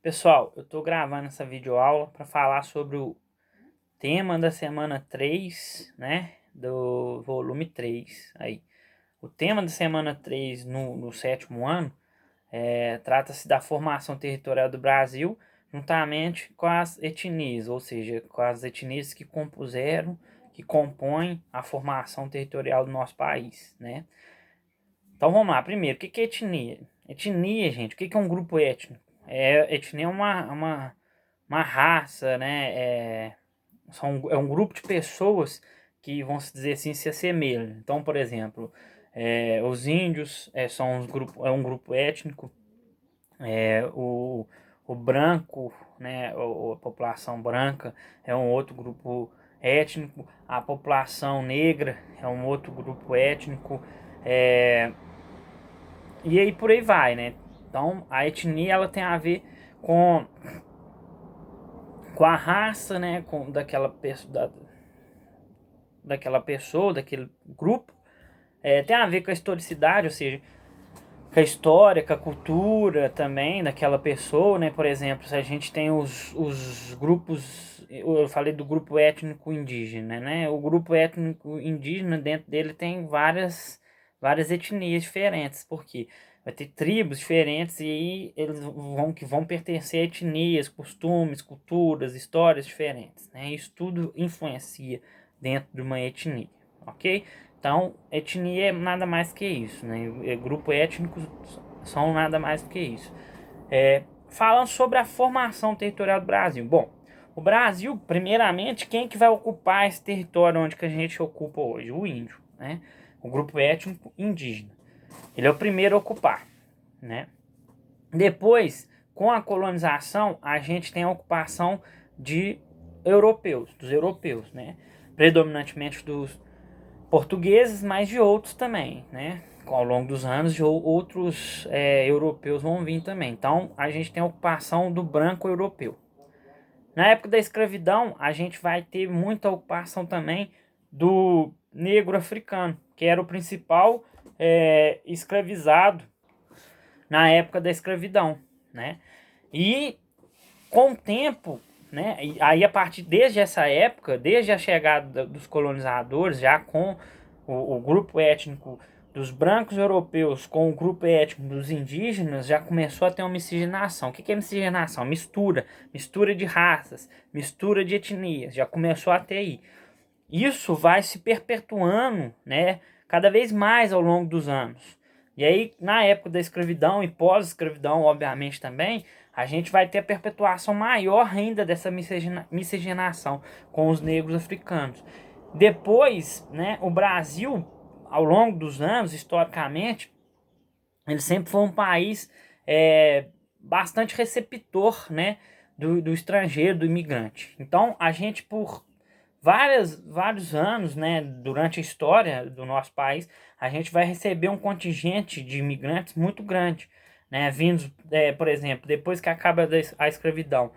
Pessoal, eu estou gravando essa videoaula para falar sobre o tema da semana 3, né, do volume 3. Aí. O tema da semana 3 no sétimo ano trata-se da formação territorial do Brasil juntamente com as etnias, ou seja, com as etnias que compõem a formação territorial do nosso país, né? Então vamos lá, primeiro, o que é etnia? Etnia, gente, o que é um grupo étnico? Etnia é uma raça, né? É um grupo de pessoas que, vamos dizer assim, se assemelham. Então, por exemplo, os índios é um grupo étnico, é, o, o branco, né? A população branca é um outro grupo étnico, a população negra é um outro grupo étnico, é, e aí por aí vai, né? Então, a etnia ela tem a ver com com a raça, né, daquela pessoa, daquele grupo, tem a ver com a historicidade, ou seja, com a história, com a cultura também daquela pessoa, né, por exemplo, se a gente tem os grupos, eu falei do grupo étnico indígena, né, o grupo étnico indígena, dentro dele tem várias etnias diferentes, porque vai ter tribos diferentes e aí eles vão pertencer a etnias, costumes, culturas, histórias diferentes, né? Isso tudo influencia dentro de uma etnia, ok? Então, etnia é nada mais que isso, né? Grupo étnico são nada mais do que isso. Falando sobre a formação territorial do Brasil. Bom, o Brasil, primeiramente, quem que vai ocupar esse território onde que a gente ocupa hoje? O índio, né? O grupo étnico indígena. Ele é o primeiro a ocupar, né? Depois, com a colonização, a gente tem a ocupação dos europeus, né? Predominantemente dos portugueses, mas de outros também, né? Ao longo dos anos, outros europeus vão vir também. Então, a gente tem a ocupação do branco europeu. Na época da escravidão, a gente vai ter muita ocupação também do negro africano, que era o principal escravizado na época da escravidão, né? E com o tempo, né? E aí a partir desde essa época, desde a chegada dos colonizadores, já com o grupo étnico dos brancos europeus com o grupo étnico dos indígenas, já começou a ter uma miscigenação. O que é miscigenação? Mistura de raças, mistura de etnias, já começou a ter aí. Isso vai se perpetuando, né, cada vez mais ao longo dos anos. E aí, na época da escravidão e pós-escravidão, obviamente também, a gente vai ter a perpetuação maior ainda dessa miscigenação com os negros africanos. Depois, né, o Brasil, ao longo dos anos, historicamente, ele sempre foi um país bastante receptor, né, do estrangeiro, do imigrante. Então, a gente, por vários anos, né, durante a história do nosso país, a gente vai receber um contingente de imigrantes muito grande, né, vindos, por exemplo, depois que acaba a escravidão,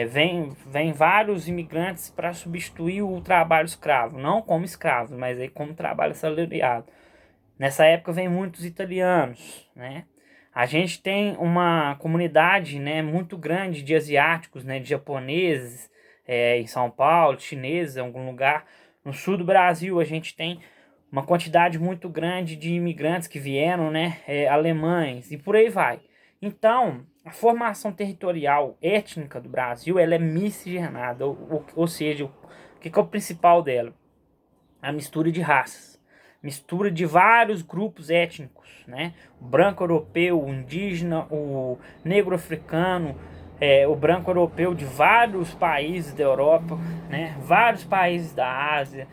vem vários imigrantes para substituir o trabalho escravo, não como escravos, mas aí como trabalho assalariado. Nessa época vem muitos italianos, né? A gente tem uma comunidade, né, muito grande de asiáticos, né, de japoneses, em São Paulo, chineses em algum lugar. No sul do Brasil a gente tem uma quantidade muito grande de imigrantes que vieram, né, alemães e por aí vai. Então, a formação territorial étnica do Brasil ela é miscigenada, ou seja, o que é o principal dela? A mistura de raças, mistura de vários grupos étnicos, né? O branco europeu, o indígena, o negro africano, o branco europeu de vários países da Europa, né? Vários países da Ásia,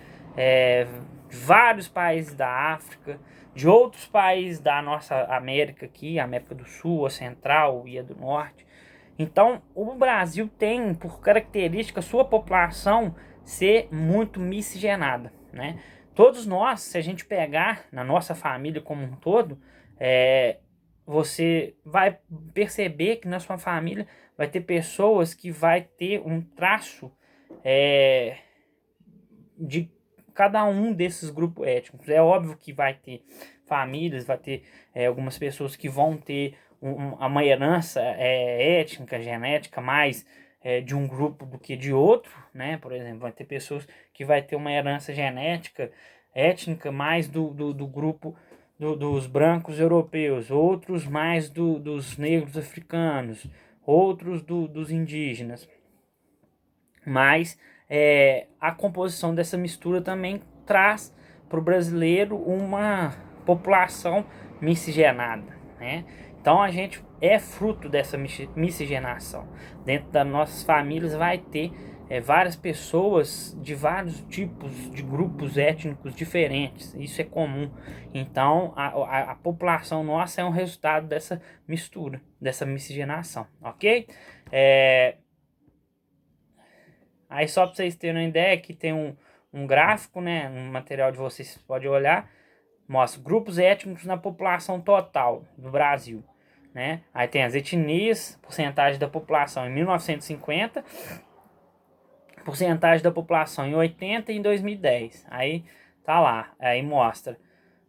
vários países da África, de outros países da nossa América aqui, a América do Sul, a Central e a do Norte. Então, o Brasil tem por característica sua população ser muito miscigenada, né? Todos nós, se a gente pegar na nossa família como um todo, você vai perceber que na sua família vai ter pessoas que vai ter um traço é, de cada um desses grupos étnicos. É óbvio que vai ter famílias, vai ter algumas pessoas que vão ter uma herança étnica, genética, mais de um grupo do que de outro, né? Por exemplo, vai ter pessoas que vai ter uma herança genética, étnica, mais do grupo dos brancos europeus, outros mais dos negros africanos, outros dos indígenas. Mas a composição dessa mistura também traz para o brasileiro uma população miscigenada, né? Então a gente é fruto dessa miscigenação. Dentro das nossas famílias vai ter várias pessoas de vários tipos de grupos étnicos diferentes. Isso é comum. Então a população nossa é um resultado dessa mistura, dessa miscigenação, ok? Aí só para vocês terem uma ideia, aqui tem um gráfico, né, um material de vocês podem olhar, mostra grupos étnicos na população total do Brasil, né? Aí tem as etnias, porcentagem da população em 1950, porcentagem da população em 80 e em 2010. Aí tá lá, aí mostra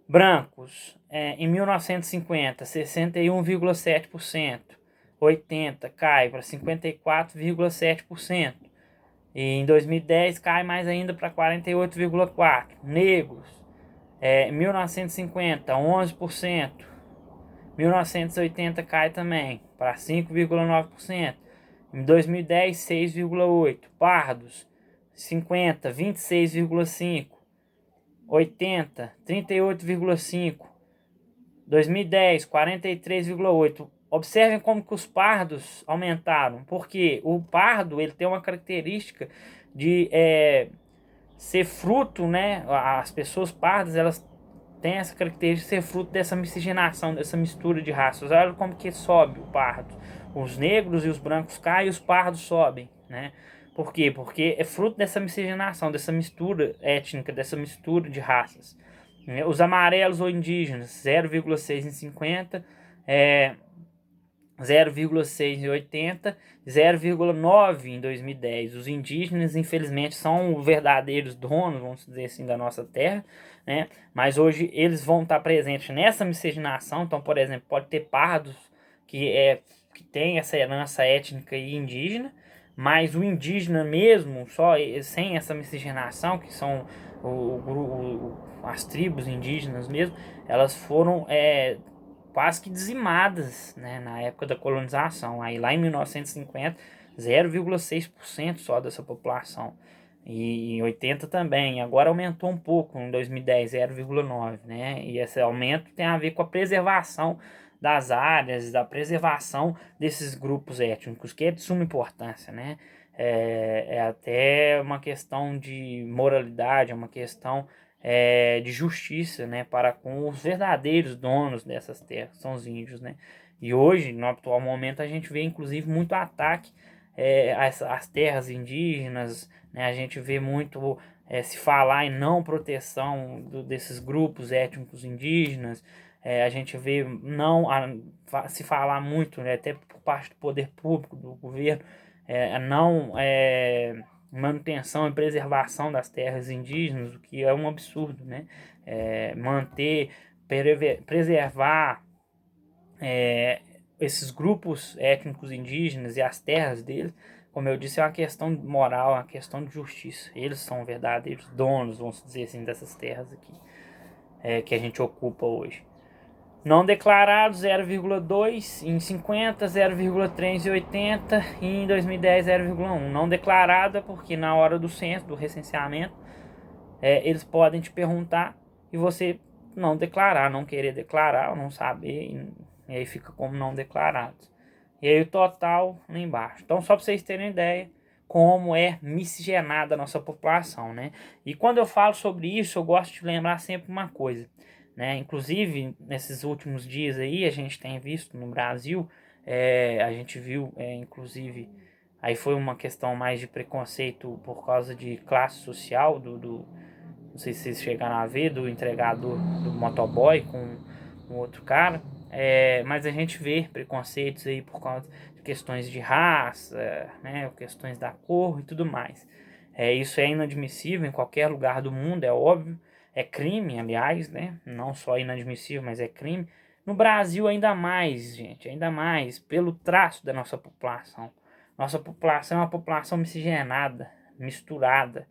brancos em 1950, 61,7%, 80 cai para 54,7%. E em 2010 cai mais ainda para 48,4%. Negros, 1950, 11%. 1980 cai também para 5,9%. Em 2010, 6,8%. Pardos, 50, 26,5%. 80, 38,5%. 2010, 43,8%. Observem como que os pardos aumentaram, porque o pardo ele tem uma característica de ser fruto, né? As pessoas pardas elas têm essa característica de ser fruto dessa miscigenação, dessa mistura de raças. Olha como que sobe o pardo. Os negros e os brancos caem e os pardos sobem, né? Por quê? Porque é fruto dessa miscigenação, dessa mistura étnica, dessa mistura de raças. Os amarelos ou indígenas, 0,6 em 50, 0,6 em 80, 0,9 em 2010. Os indígenas, infelizmente, são os verdadeiros donos, vamos dizer assim, da nossa terra, né? Mas hoje eles vão estar presentes nessa miscigenação. Então, por exemplo, pode ter pardos que tem essa herança étnica e indígena, mas o indígena mesmo, só sem essa miscigenação, que são as tribos indígenas mesmo, elas foram quase que dizimadas, né, na época da colonização. Aí lá em 1950, 0,6% só dessa população. E em 80 também. Agora aumentou um pouco, em 2010, 0,9%, né? E esse aumento tem a ver com a preservação das áreas, da preservação desses grupos étnicos, que é de suma importância, né? É até uma questão de moralidade, é uma questão de justiça, né, para com os verdadeiros donos dessas terras, são os índios, né? E hoje, no atual momento, a gente vê inclusive muito ataque às terras indígenas, né? A gente vê muito se falar em não proteção desses grupos étnicos indígenas. A gente vê se falar muito, né, até por parte do poder público, do governo, não manutenção e preservação das terras indígenas, o que é um absurdo, né? Preservar esses grupos étnicos indígenas e as terras deles, como eu disse, é uma questão moral, é uma questão de justiça. Eles são verdadeiros donos, vamos dizer assim, dessas terras aqui que a gente ocupa hoje. Não declarado 0,2 em 50, 0,3 em 80 e em 2010 0,1. Não declarado é porque na hora do censo, do recenseamento, eles podem te perguntar e você não declarar, não querer declarar ou não saber, e aí fica como não declarado. E aí o total lá embaixo. Então só para vocês terem ideia como é miscigenada a nossa população, né? E quando eu falo sobre isso, eu gosto de lembrar sempre uma coisa, né? Inclusive, nesses últimos dias aí, a gente tem visto no Brasil, a gente viu, inclusive, aí foi uma questão mais de preconceito por causa de classe social, não sei se vocês chegaram a ver, do entregador do motoboy com um outro cara, mas a gente vê preconceitos aí por causa de questões de raça, né, questões da cor e tudo mais. Isso é inadmissível em qualquer lugar do mundo, é óbvio. É crime, aliás, né? Não só inadmissível, mas é crime. No Brasil ainda mais, gente, ainda mais pelo traço da nossa população. Nossa população é uma população miscigenada, misturada,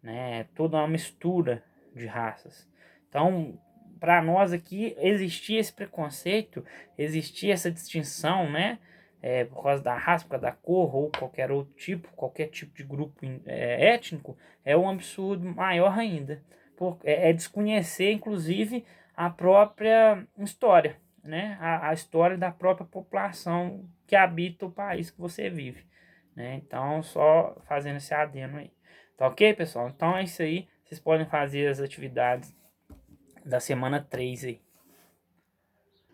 né? Toda uma mistura de raças. Então, para nós aqui existia esse preconceito, existia essa distinção, né? Por causa da raça, por causa da cor ou qualquer tipo de grupo étnico, é um absurdo maior ainda. É desconhecer, inclusive, a própria história, né? A história da própria população que habita o país que você vive, né? Então, só fazendo esse adendo aí. Tá ok, pessoal? Então é isso aí. Vocês podem fazer as atividades da semana 3 aí.